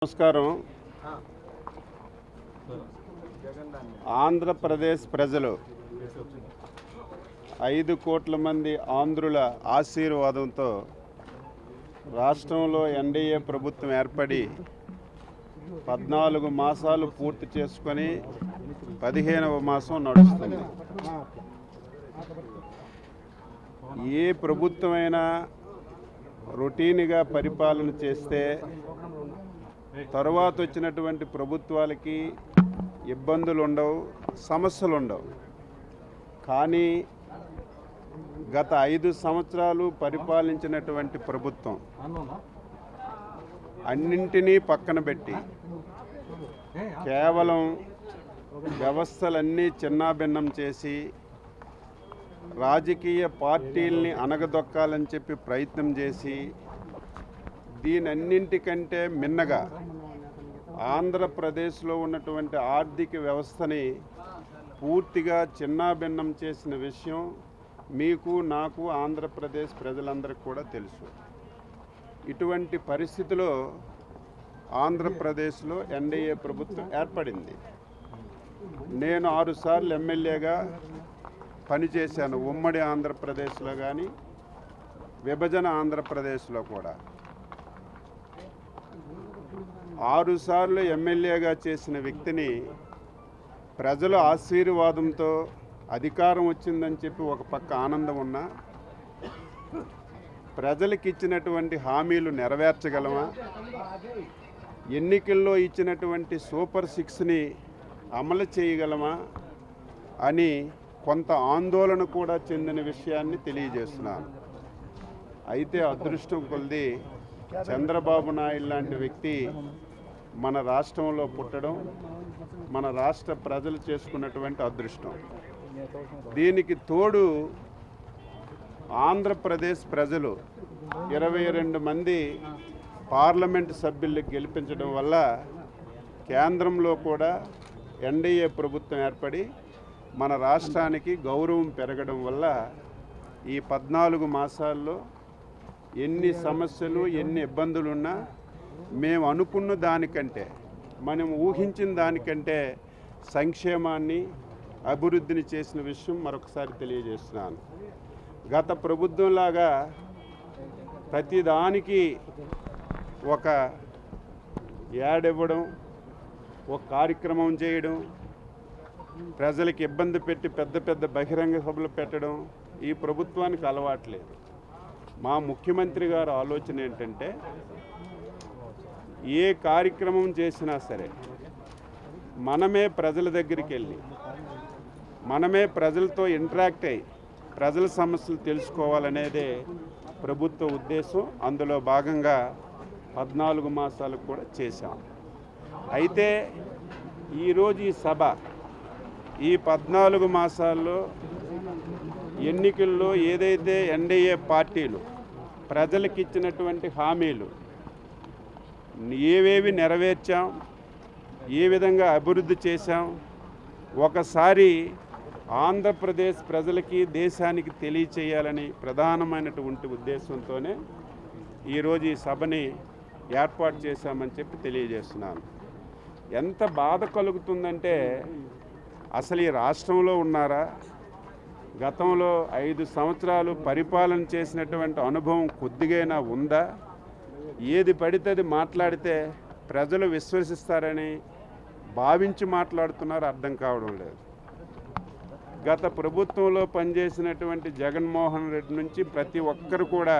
నమస్కారం. ఆంధ్రప్రదేశ్ ప్రజలు 5 కోట్ల మంది ఆంధ్రుల ఆశీర్వాదంతో రాష్ట్రంలో ఎన్డీఏ ప్రభుత్వం ఏర్పడి 14 మాసాలు పూర్తి చేసుకొని 15వ మాసం నడుస్తుంది. ఏ ప్రభుత్వమైనా రొటీన్గా పరిపాలన చేస్తే తర్వాత వచ్చినటువంటి ప్రభుత్వాలకి ఇబ్బందులు ఉండవు, సమస్యలు ఉండవు. కానీ గత 5 సంవత్సరాలు పరిపాలించినటువంటి ప్రభుత్వం అన్నింటినీ పక్కన పెట్టి కేవలం వ్యవస్థలన్నీ చిన్నాభిన్నం చేసి రాజకీయ పార్టీల్ని అణగదొక్కాలని చెప్పి ప్రయత్నం చేసి దీనన్నింటికంటే మిన్నగా ఆంధ్రప్రదేశ్లో ఉన్నటువంటి ఆర్థిక వ్యవస్థని పూర్తిగా చిన్నాభిన్నం చేసిన విషయం మీకు, నాకు, ఆంధ్రప్రదేశ్ ప్రజలందరికీ కూడా తెలుసు. ఇటువంటి పరిస్థితిలో ఆంధ్రప్రదేశ్లో ఎన్డీఏ ప్రభుత్వం ఏర్పడింది. నేను 6 సార్లు ఎమ్మెల్యేగా పనిచేశాను, ఉమ్మడి ఆంధ్రప్రదేశ్లో కానీ విభజన ఆంధ్రప్రదేశ్లో కూడా. 6 సార్లు ఎమ్మెల్యేగా చేసిన వ్యక్తిని ప్రజల ఆశీర్వాదంతో అధికారం వచ్చిందని చెప్పి ఒక పక్క ఆనందం ఉన్నా, ప్రజలకు ఇచ్చినటువంటి హామీలు నెరవేర్చగలమా, ఎన్నికల్లో ఇచ్చినటువంటి సూపర్ 6ని అమలు చేయగలమా అని కొంత ఆందోళన కూడా చెందిన విషయాన్ని తెలియజేస్తున్నాను. అయితే అదృష్టం కొద్ది చంద్రబాబు నాయుడు లాంటి వ్యక్తి మన రాష్ట్రంలో పుట్టడం మన రాష్ట్ర ప్రజలు చేసుకున్నటువంటి అదృష్టం. దీనికి తోడు ఆంధ్రప్రదేశ్ ప్రజలు 22 మంది పార్లమెంటు సభ్యులకు గెలిపించడం వల్ల కేంద్రంలో కూడా ఎన్డీఏ ప్రభుత్వం ఏర్పడి మన రాష్ట్రానికి గౌరవం పెరగడం వల్ల ఈ 14 మాసాల్లో ఎన్ని సమస్యలు, ఎన్ని ఇబ్బందులున్నా మేము అనుకున్న దానికంటే, మనం ఊహించిన దానికంటే సంక్షేమాన్ని, అభివృద్ధిని చేసిన విషయం మరొకసారి తెలియజేస్తున్నాను. గత ప్రభుత్వంలాగా ప్రతిదానికి ఒక యాడ్ ఇవ్వడం, ఒక కార్యక్రమం చేయడం, ప్రజలకు ఇబ్బంది పెట్టి పెద్ద పెద్ద బహిరంగ సభలు పెట్టడం ఈ ప్రభుత్వానికి అలవాట్లేదు. మా ముఖ్యమంత్రి గారు ఆలోచన ఏంటంటే, ఏ కార్యక్రమం చేసినా సరే మనమే ప్రజల దగ్గరికి వెళ్ళి, మనమే ప్రజలతో ఇంటరాక్ట్ అయ్యి ప్రజల సమస్యలు తెలుసుకోవాలనేదే ప్రభుత్వ ఉద్దేశం. అందులో భాగంగా 14 మాసాలు కూడా చేశాం. అయితే ఈరోజు ఈ సభ ఈ 14 మాసాల్లో ఎన్నికల్లో ఏదైతే ఎన్డీఏ పార్టీలు ప్రజలకు ఇచ్చినటువంటి హామీలు ఏవేవి నెరవేర్చాం, ఏ విధంగా అభివృద్ధి చేశాం, ఒకసారి ఆంధ్రప్రదేశ్ ప్రజలకి, దేశానికి తెలియచేయాలని ప్రధానమైనటువంటి ఉద్దేశంతోనే ఈరోజు ఈ సభని ఏర్పాటు చేశామని చెప్పి తెలియజేస్తున్నాను. ఎంత బాధ కలుగుతుందంటే, అసలు ఈ రాష్ట్రంలో ఉన్నారా, గతంలో 5 సంవత్సరాలు పరిపాలన చేసినటువంటి అనుభవం కొద్దిగైనా ఉందా, ఏది పడితే అది మాట్లాడితే ప్రజలు విశ్వసిస్తారని భావించి మాట్లాడుతున్నారు, అర్థం కావడం లేదు. గత ప్రభుత్వంలో పనిచేసినటువంటి జగన్మోహన్ రెడ్డి నుంచి ప్రతి ఒక్కరు కూడా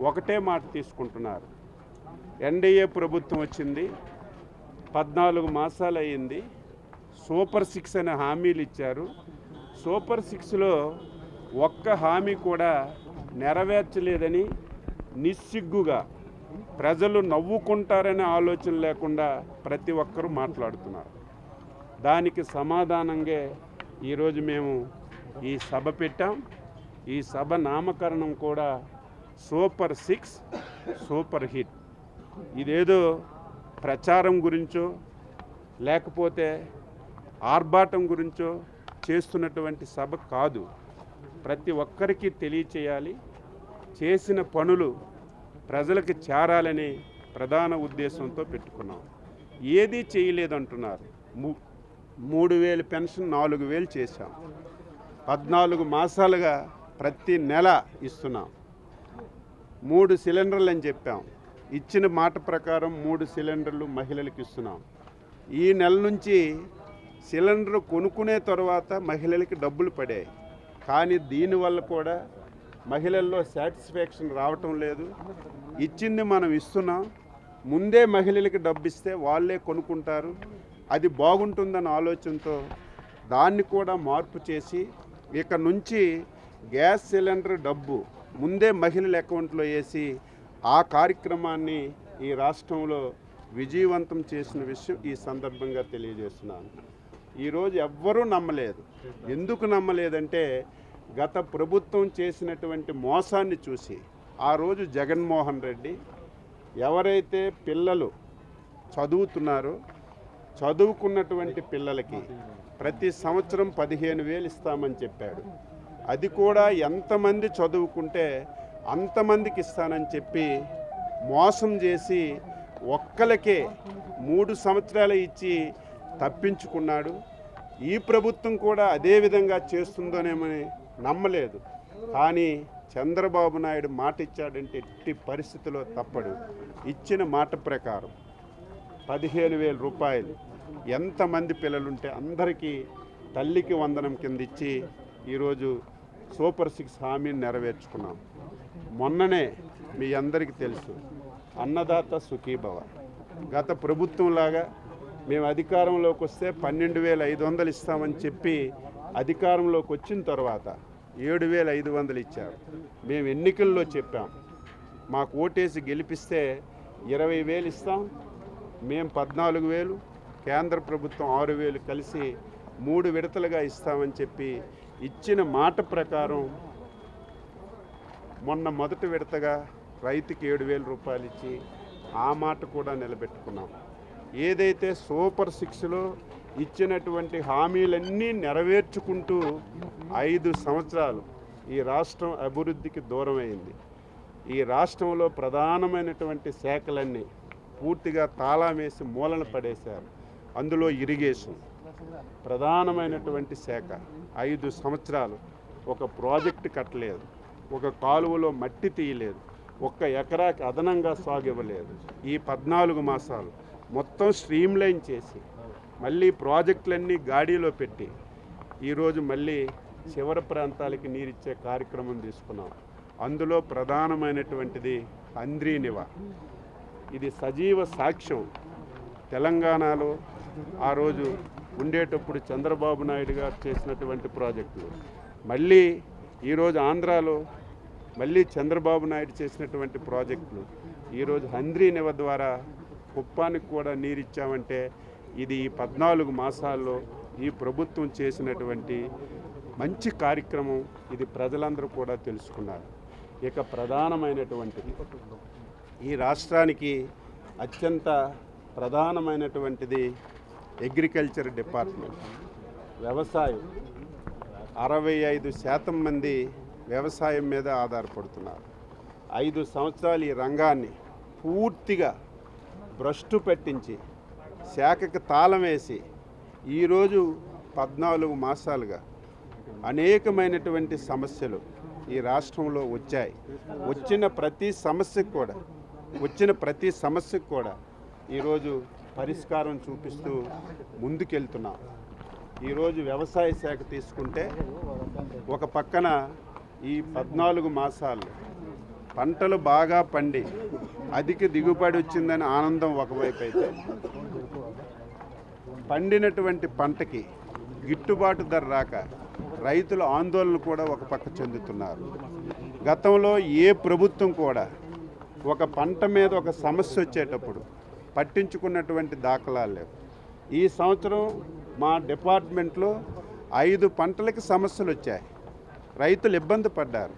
ఒకటే మాట తీసుకుంటున్నారు. ఎన్డీఏ ప్రభుత్వం వచ్చింది, 14 మాసాలు అయ్యింది, సూపర్ 6 అనే హామీలు ఇచ్చారు. సూపర్ 6లో ఒక్క హామీ కూడా నెరవేర్చలేదని నిస్సిగ్గుగా ప్రజలు నవ్వుకుంటారనే ఆలోచన లేకుండా ప్రతి ఒక్కరూ మాట్లాడుతున్నారు. దానికి సమాధానంగా ఈరోజు మేము ఈ సభ పెట్టాం. ఈ సభ నామకరణం కూడా సూపర్ 6 సూపర్ హిట్. ఇదేదో ప్రచారం గురించో లేకపోతే ఆర్భాటం గురించో చేస్తున్నటువంటి సభ కాదు. ప్రతి ఒక్కరికి తెలియచేయాలి, చేసిన పనులు ప్రజలకు చేరాలని ప్రధాన ఉద్దేశంతో పెట్టుకున్నాం. ఏదీ చేయలేదంటున్నారు. 3,000 పెన్షన్ 4,000 చేశాం. 14 మాసాలుగా ప్రతి నెల ఇస్తున్నాం. 3 సిలిండర్లు అని చెప్పాం. ఇచ్చిన మాట ప్రకారం 3 సిలిండర్లు మహిళలకు ఇస్తున్నాం. ఈ నెల నుంచి సిలిండర్ కొనుక్కునే తర్వాత మహిళలకి డబ్బులు పడాయి. కానీ దీనివల్ల కూడా మహిళల్లో సాటిస్ఫాక్షన్ రావటం లేదు. ఇచ్చింది మనం ఇస్తున్నాం, ముందే మహిళలకి డబ్బు ఇస్తే వాళ్ళే కొనుక్కుంటారు, అది బాగుంటుందన్న ఆలోచనతో దాన్ని కూడా మార్పు చేసి ఇక నుంచి గ్యాస్ సిలిండర్ డబ్బు ముందే మహిళల అకౌంట్లో వేసి ఆ కార్యక్రమాన్ని ఈ రాష్ట్రంలో విజయవంతం చేసిన విషయం ఈ సందర్భంగా తెలియజేస్తున్నాను. ఈరోజు ఎవ్వరూ నమ్మలేదు. ఎందుకు నమ్మలేదంటే గత ప్రభుత్వం చేసినటువంటి మోసాన్ని చూసి. ఆ రోజు జగన్మోహన్ రెడ్డి ఎవరైతే పిల్లలు చదువుతున్నారో చదువుకున్నటువంటి పిల్లలకి ప్రతి సంవత్సరం 15,000 ఇస్తామని చెప్పాడు. అది కూడా ఎంతమంది చదువుకుంటే అంతమందికి ఇస్తానని చెప్పి మోసం చేసి ఒక్కలకే 3 సంవత్సరాలు ఇచ్చి తప్పించుకున్నాడు. ఈ ప్రభుత్వం కూడా అదే విధంగా చేస్తుందోనేమని నమ్మలేదు. కానీ చంద్రబాబు నాయుడు మాట ఇచ్చాడంటే ఎట్టి పరిస్థితిలో తప్పడు. ఇచ్చిన మాట ప్రకారం 15,000 రూపాయలు ఎంతమంది పిల్లలుంటే అందరికీ తల్లికి వందనం కింద ఇచ్చి ఈరోజు సూపర్ 6 హామీని నెరవేర్చుకున్నాం. మొన్ననే మీ అందరికీ తెలుసు అన్నదాత సుఖీభవ. గత ప్రభుత్వంలాగా మేము అధికారంలోకి వస్తే 12,500 ఇస్తామని చెప్పి అధికారంలోకి వచ్చిన తర్వాత 7,500 ఇచ్చారు. మేము ఎన్నికల్లో చెప్పాం, మాకు ఓటేసి గెలిపిస్తే 20,000 ఇస్తాం, మేము 14,000, కేంద్ర ప్రభుత్వం 6,000 కలిసి 3 విడతలుగా ఇస్తామని చెప్పి ఇచ్చిన మాట ప్రకారం మొన్న మొదటి విడతగా రైతుకి 7,000 రూపాయలు ఇచ్చి ఆ మాట కూడా నిలబెట్టుకున్నాం. ఏదైతే సూపర్ 6లో ఇచ్చినటువంటి హామీలన్నీ నెరవేర్చుకుంటూ 5 సంవత్సరాలు ఈ రాష్ట్రం అభివృద్ధికి దూరమైంది. ఈ రాష్ట్రంలో ప్రధానమైనటువంటి శాఖలన్నీ పూర్తిగా తాళం వేసి మూలన పడేశారు. అందులో ఇరిగేషన్ ప్రధానమైనటువంటి శాఖ. 5 సంవత్సరాలు ఒక ప్రాజెక్టు కట్టలేదు, ఒక కాలువలో మట్టి తీయలేదు, ఒక్క ఎకరాకి అదనంగా సాగు ఇవ్వలేదు. ఈ 14 మాసాలు మొత్తం స్ట్రీమ్లైన్ చేసి మళ్ళీ ప్రాజెక్టులన్నీ గాడిలో పెట్టి ఈరోజు మళ్ళీ చివరి ప్రాంతాలకి నీరిచ్చే కార్యక్రమం తీసుకున్నాం. అందులో ప్రధానమైనటువంటిది హంద్రీనివా. ఇది సజీవ సాక్ష్యం. తెలంగాణలో ఆ రోజు ఉండేటప్పుడు చంద్రబాబు నాయుడు గారు చేసినటువంటి ప్రాజెక్టులు, మళ్ళీ ఈరోజు ఆంధ్రాలో మళ్ళీ చంద్రబాబు నాయుడు చేసినటువంటి ప్రాజెక్టులు, ఈరోజు హంద్రీనివా ద్వారా కుప్పానికి కూడా నీరిచ్చామంటే ఇది ఈ 14 మాసాల్లో ఈ ప్రభుత్వం చేసినటువంటి మంచి కార్యక్రమం. ఇది ప్రజలందరూ కూడా తెలుసుకున్నారు. ఇక ప్రధానమైనటువంటిది ఈ రాష్ట్రానికి అత్యంత ప్రధానమైనటువంటిది అగ్రికల్చర్ డిపార్ట్మెంట్, వ్యవసాయం. 65% మంది వ్యవసాయం మీద ఆధారపడుతున్నారు. 5 సంవత్సరాలు ఈ రంగాన్ని పూర్తిగా భ్రష్టు పట్టించి శాఖకు తాళం వేసి ఈరోజు 14 మాసాలుగా అనేకమైనటువంటి సమస్యలు ఈ రాష్ట్రంలో వచ్చాయి. వచ్చిన ప్రతి సమస్యకు కూడా ఈరోజు పరిష్కారం చూపిస్తూ ముందుకెళ్తున్నాం. ఈరోజు వ్యవసాయ శాఖ తీసుకుంటే ఒక పక్కన ఈ 14 మాసాలు పంటలు బాగా పండి అధిక దిగుబడి వచ్చిందని ఆనందం ఒకవైపు అయితే, పండినటువంటి పంటకి గిట్టుబాటు ధర రాక రైతుల ఆందోళన కూడా ఒక పక్క చెందుతున్నారు. గతంలో ఏ ప్రభుత్వం కూడా ఒక పంట మీద ఒక సమస్య వచ్చేటప్పుడు పట్టించుకున్నటువంటి దాఖలాలు లేవు. ఈ సంవత్సరం మా డిపార్ట్మెంట్లో 5 పంటలకి సమస్యలు వచ్చాయి, రైతులు ఇబ్బంది పడ్డారు.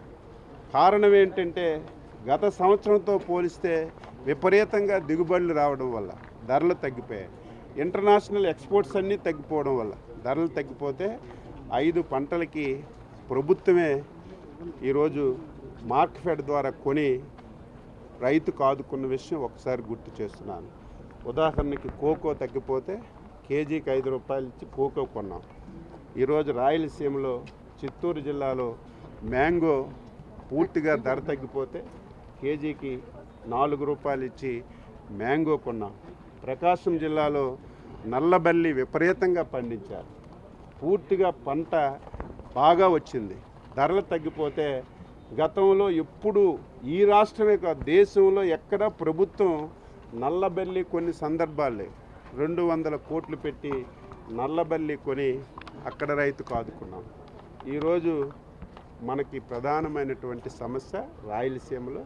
కారణం ఏంటంటే గత సంవత్సరంతో పోలిస్తే విపరీతంగా దిగుబడులు రావడం వల్ల ధరలు తగ్గిపోయాయి. ఇంటర్నేషనల్ ఎక్స్పోర్ట్స్ అన్నీ తగ్గిపోవడం వల్ల ధరలు తగ్గిపోతే 5 పంటలకి ప్రభుత్వమే ఈరోజు మార్కెట్ ద్వారా కొని రైతుకు ఆదుకున్న విషయం ఒకసారి గుర్తు చేస్తున్నాను. ఉదాహరణకి కోకో తగ్గిపోతే కేజీకి 5 రూపాయలు ఇచ్చి కోకో కొన్నాం. ఈరోజు రాయలసీమలో చిత్తూరు జిల్లాలో మ్యాంగో పూర్తిగా ధర తగ్గిపోతే కేజీకి 4 రూపాయలు ఇచ్చి మ్యాంగో కొన్నాం. ప్రకాశం జిల్లాలో నల్లబల్లి విపరీతంగా పండించారు. పూర్తిగా పంట బాగా వచ్చింది. ధరలు తగ్గిపోతే గతంలో ఎప్పుడు ఈ రాష్ట్రమే కాదు దేశంలో ఎక్కడ ప్రభుత్వం నల్లబల్లి కొన్ని సందర్భాలే 200 కోట్లు పెట్టి నల్లబల్లి కొని అక్కడ రైతుకు ఆదుకున్నాం. ఈరోజు మనకి ప్రధానమైనటువంటి సమస్య రాయలసీమలో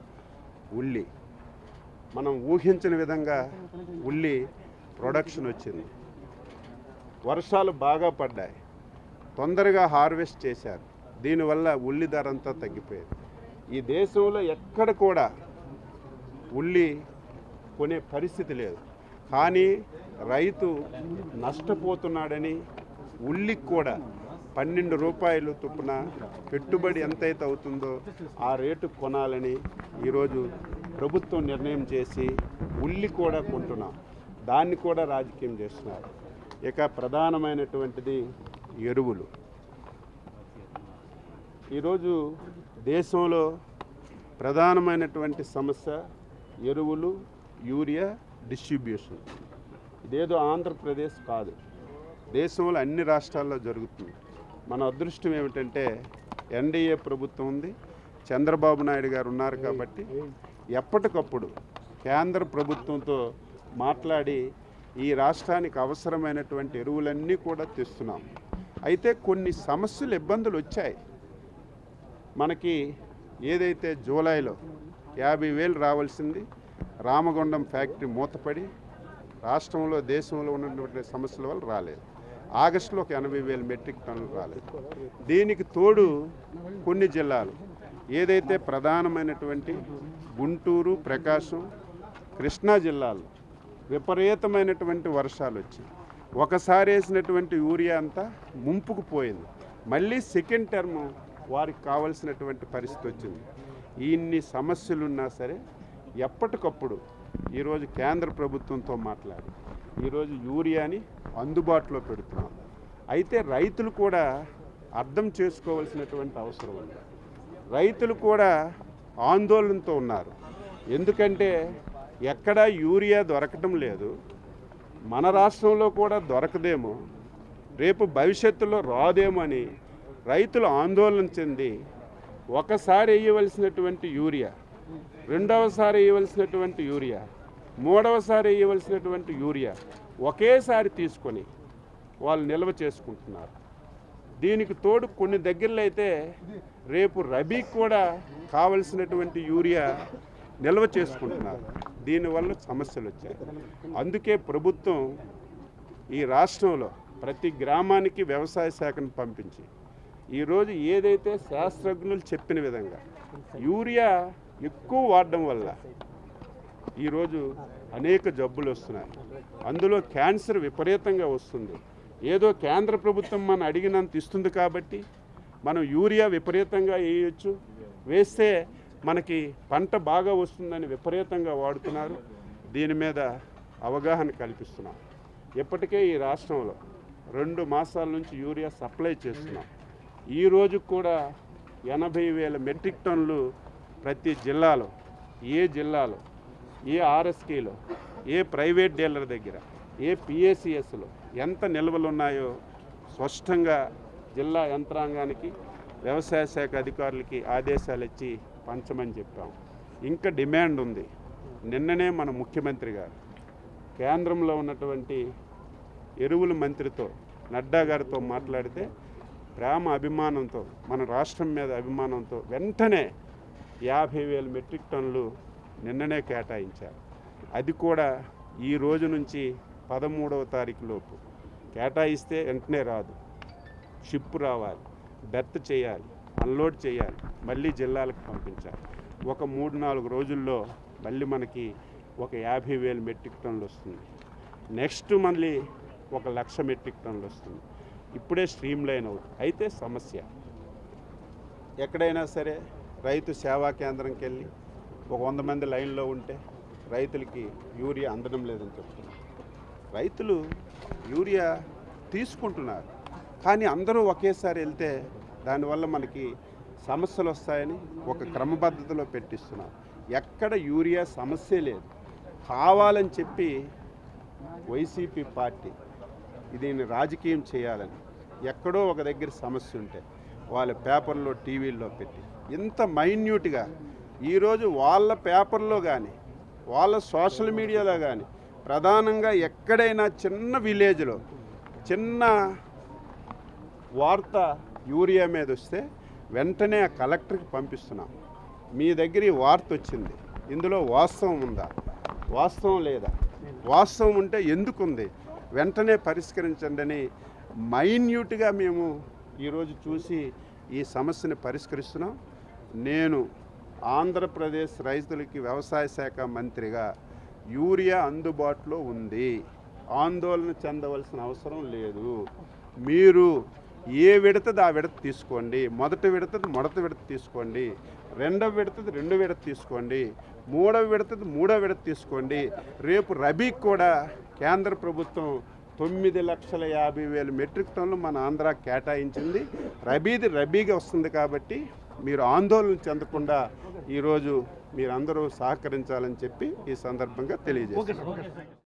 ఉల్లి. మనం ఊహించిన విధంగా ఉల్లి ప్రొడక్షన్ వచ్చింది. వర్షాలు బాగా పడ్డాయి, తొందరగా హార్వెస్ట్ చేశారు. దీనివల్ల ఉల్లి ధర అంతా తగ్గిపోయింది. ఈ దేశంలో ఎక్కడ కూడా ఉల్లి కొనే పరిస్థితి లేదు. కానీ రైతు నష్టపోతున్నాడని ఉల్లికి కూడా 12 రూపాయలు చొప్పున పెట్టుబడి ఎంతైతే అవుతుందో ఆ రేటు కొనాలని ఈరోజు ప్రభుత్వం నిర్ణయం చేసి ఉల్లి కూడా కొంటున్నాం. దాన్ని కూడా రాజకీయం చేస్తున్నారు. ఇక ప్రధానమైనటువంటిది ఎరువులు. ఈరోజు దేశంలో ప్రధానమైనటువంటి సమస్య ఎరువులు, యూరియా డిస్ట్రిబ్యూషన్. ఇదేదో ఆంధ్రప్రదేశ్ కాదు, దేశంలో అన్ని రాష్ట్రాల్లో జరుగుతుంది. మన అదృష్టం ఏమిటంటే ఎన్డీఏ ప్రభుత్వం ఉంది, చంద్రబాబు నాయుడు గారు ఉన్నారు కాబట్టి ఎప్పటికప్పుడు కేంద్ర ప్రభుత్వంతో మాట్లాడి ఈ రాష్ట్రానికి అవసరమైనటువంటి ఎరువులన్నీ కూడా తెస్తున్నాం. అయితే కొన్ని సమస్యలు, ఇబ్బందులు వచ్చాయి. మనకి ఏదైతే జూలైలో 50,000 రావాల్సింది రామగుండం ఫ్యాక్టరీ మూతపడి రాష్ట్రంలో దేశంలో ఉన్నటువంటి సమస్యల వల్ల రాలేదు. ఆగస్టులో ఒక 80,000 మెట్రిక్ టన్నులు రాలేదు. దీనికి తోడు కొన్ని జిల్లాలు ఏదైతే ప్రధానమైనటువంటి గుంటూరు, ప్రకాశం, కృష్ణా జిల్లాల్లో విపరీతమైనటువంటి వర్షాలు వచ్చి ఒకసారి వేసినటువంటి యూరియా అంతా ముంపుకు పోయింది. మళ్ళీ సెకండ్ టర్మ్ వారికి కావాల్సినటువంటి పరిస్థితి వచ్చింది. ఇన్ని సమస్యలున్నా సరే ఎప్పటికప్పుడు ఈరోజు కేంద్ర ప్రభుత్వంతో మాట్లాడి ఈరోజు యూరియాని అందుబాటులో పెడుతున్నాం. అయితే రైతులు కూడా అర్థం చేసుకోవాల్సినటువంటి అవసరం ఉంది. రైతులు కూడా ఆందోళనతో ఉన్నారు. ఎందుకంటే ఎక్కడా యూరియా దొరకటం లేదు. మన రాష్ట్రంలో కూడా దొరకదేమో, రేపు భవిష్యత్తులో రాదేమో అని రైతులు ఆందోళన చెంది ఒకసారి వేయవలసినటువంటి యూరియా, రెండవసారి వేయవలసినటువంటి యూరియా, మూడవసారి వేయవలసినటువంటి యూరియా ఒకేసారి తీసుకొని వాళ్ళు నిల్వ చేసుకుంటున్నారు. దీనికి తోడు కొన్ని దగ్గరలో అయితే రేపు రబీకి కూడా కావలసినటువంటి యూరియా నిల్వ చేసుకుంటున్నారు. దీనివల్ల సమస్యలు వచ్చాయి. అందుకే ప్రభుత్వం ఈ రాష్ట్రంలో ప్రతి గ్రామానికి వ్యవసాయ శాఖను పంపించి ఈరోజు ఏదైతే శాస్త్రజ్ఞులు చెప్పిన విధంగా యూరియా ఎక్కువ వాడడం వల్ల ఈరోజు అనేక జబ్బులు వస్తున్నాయి. అందులో క్యాన్సర్ విపరీతంగా వస్తుంది. ఏదో కేంద్ర ప్రభుత్వం మనం అడిగినంత ఇస్తుంది కాబట్టి మనం యూరియా విపరీతంగా వేయచ్చు, వేస్తే మనకి పంట బాగా వస్తుందని విపరీతంగా వాడుతున్నారు. దీని మీద అవగాహన కల్పిస్తున్నాం. ఇప్పటికే ఈ రాష్ట్రంలో 2 మాసాల నుంచి యూరియా సప్లై చేస్తున్నాం. ఈ రోజు కూడా 80,000 మెట్రిక్ టన్నులు ప్రతి జిల్లాలో, ఏ జిల్లాలో, ఏ ఆర్ఎస్కేలో, ఏ ప్రైవేట్ డీలర్ దగ్గర, ఏ పిఏసిఎస్లో ఎంత నిల్వలు ఉన్నాయో స్పష్టంగా జిల్లా యంత్రాంగానికి, వ్యవసాయ శాఖ అధికారులకి ఆదేశాలు ఇచ్చి పంచమని చెప్పాం. ఇంకా డిమాండ్ ఉంది. నిన్ననే మన ముఖ్యమంత్రి గారు కేంద్రంలో ఉన్నటువంటి ఎరువుల మంత్రితో, నడ్డా గారితో మాట్లాడితే ప్రేమ అభిమానంతో, మన రాష్ట్రం మీద అభిమానంతో వెంటనే 50,000 మెట్రిక్ టన్నులు నిన్ననే కేటాయించారు. అది కూడా ఈ రోజు నుంచి 13వ తారీఖు లోపు కేటాయిస్తే వెంటనే రాదు. షిప్ రావాలి, బెర్త్ చేయాలి, అన్లోడ్ చేయాలి, మళ్ళీ జిల్లాలకు పంపించాలి. ఒక 3-4 రోజుల్లో మళ్ళీ మనకి ఒక 50,000 మెట్రిక్ టన్నులు వస్తుంది. నెక్స్ట్ మళ్ళీ 1,00,000 మెట్రిక్ టన్నులు వస్తుంది. ఇప్పుడే స్ట్రీమ్ లైన్ అవుతుంది. అయితే సమస్య ఎక్కడైనా సరే రైతు సేవా కేంద్రంకి వెళ్ళి ఒక 100 మంది లైన్లో ఉంటే రైతులకి యూరియా అందడం లేదని చెప్తున్నారు. రైతులు యూరియా తీసుకుంటున్నారు, కానీ అందరూ ఒకేసారి వెళ్తే దానివల్ల మనకి సమస్యలు వస్తాయని ఒక క్రమబద్ధతలో పెట్టిస్తున్నారు. ఎక్కడ యూరియా సమస్య లేదు, కావాలని చెప్పి వైసీపీ పార్టీ దీన్ని రాజకీయం చేయాలని ఎక్కడో ఒక దగ్గర సమస్య ఉంటే వాళ్ళ పేపర్లో టీవీల్లో పెట్టి ఇంత మైన్యూట్గా ఈరోజు వాళ్ళ పేపర్లో కానీ వాళ్ళ సోషల్ మీడియాలో కానీ ప్రధానంగా ఎక్కడైనా చిన్న విలేజ్లో చిన్న వార్త యూరియా మీద వస్తే వెంటనే ఆ కలెక్టర్కి పంపిస్తున్నాం. మీ దగ్గర ఈ వార్త వచ్చింది, ఇందులో వాస్తవం ఉందా, వాస్తవం లేదా, వాస్తవం ఉంటే ఎందుకుంది, వెంటనే పరిష్కరించండి అని మైన్యూట్గా మేము ఈరోజు చూసి ఈ సమస్యని పరిష్కరిస్తున్నాం. నేను ఆంధ్రప్రదేశ్ రైతులకి వ్యవసాయ శాఖ మంత్రిగా యూరియా అందుబాటులో ఉంది, ఆందోళన చెందవలసిన అవసరం లేదు. మీరు ఏ విడతది ఆ విడత తీసుకోండి, మొదటి విడత తీసుకోండి, రెండవ విడత తీసుకోండి, మూడవ విడత తీసుకోండి. రేపు రబీకి కూడా కేంద్ర ప్రభుత్వం 9,50,000 మెట్రిక్ టన్నులు మన ఆంధ్ర కేటాయించింది. రబీగా వస్తుంది కాబట్టి మీరు ఆందోళన చెందకుండా ఈరోజు మీరందరూ సహకరించాలని చెప్పి ఈ సందర్భంగా తెలియజేస్తాను.